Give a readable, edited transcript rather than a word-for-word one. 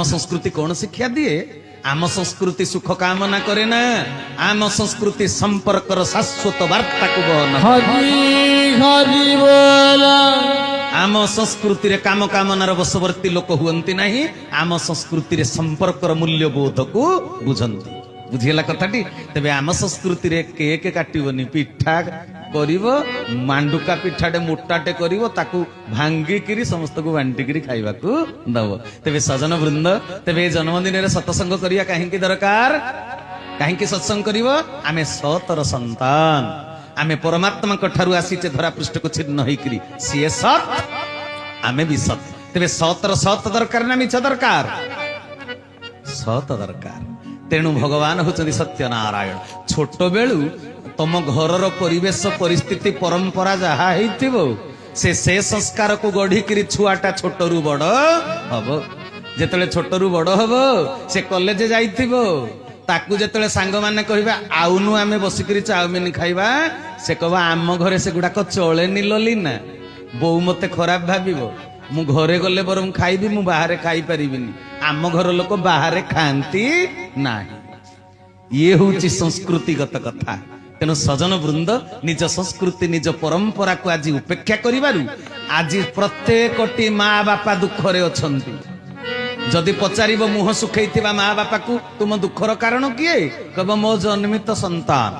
संस्कृति कौन शिक्षा दिए? आम संस्कृति सुख कामना करे ना, आम संस्कृति संपर्क शाश्वत वार्ता को बहन। आम संस्कृति रे काम कामनार बशवर्ती लोक हुअन्ति नाही, आम संस्कृति रे संपर्क मूल्यबोध को बुझंती। बुझिला कथाटी? तेबे आम संस्कृति रे केक काटिबनी, पिठा करिवो, मांडुका पिठाटे मोटाटे करिवो, ताकू भांगिकिरी समस्त को बांटिकिरी खाइबाकू दबो। तेबे सजन वृंद, तेबे जन्मदिन रे सत्संग करिया काहेकि दरकार? काहेकि सत्संग करिवो? आमे सतर संतान, आमे परमात्मा ठारू आसीचे धरा पृष्ठ को छिन्न होइकिरी, सीए सत आमे भी सत। तेबे सतर सत दरकार ना मिछ दरकार? सत दरकार। तेणु भगवान होचंदी सत्यनारायण। छोट बेलू तम घरर परिवेश परिस्थिति परंपरा जहा हेइथिबो, से संस्कार को गढ़ी छुआटा छोटरू बड़ हम। जेतले छोटरू बड़ हम, से कॉलेज जाइथिबो, ताकू जेतले सांग माने कहबा आउनु आमे बसिकरी चाउमिन खाइबा, से कहबा आम घरे से गुडाक चलेनी ललिना, बोउ मते खराब भाबिबो, मु घरे गले बरम खाइबी, मु बाहरे खाई परिबिनी। आम घर लोक बाहरे खांती नाही। ये होची संस्कृतिगत कथा। तेणु सजन वृंद निज संस्कृति निज परंपरा को आज उपेक्षा करिबारु आज प्रत्येकटी माँ बापा दुखरे अछंती। जदि पचारिब मुह सुखैथिबा माँ बापा को तुम दुखर कारण किए, कहब मो जन्मित संतान।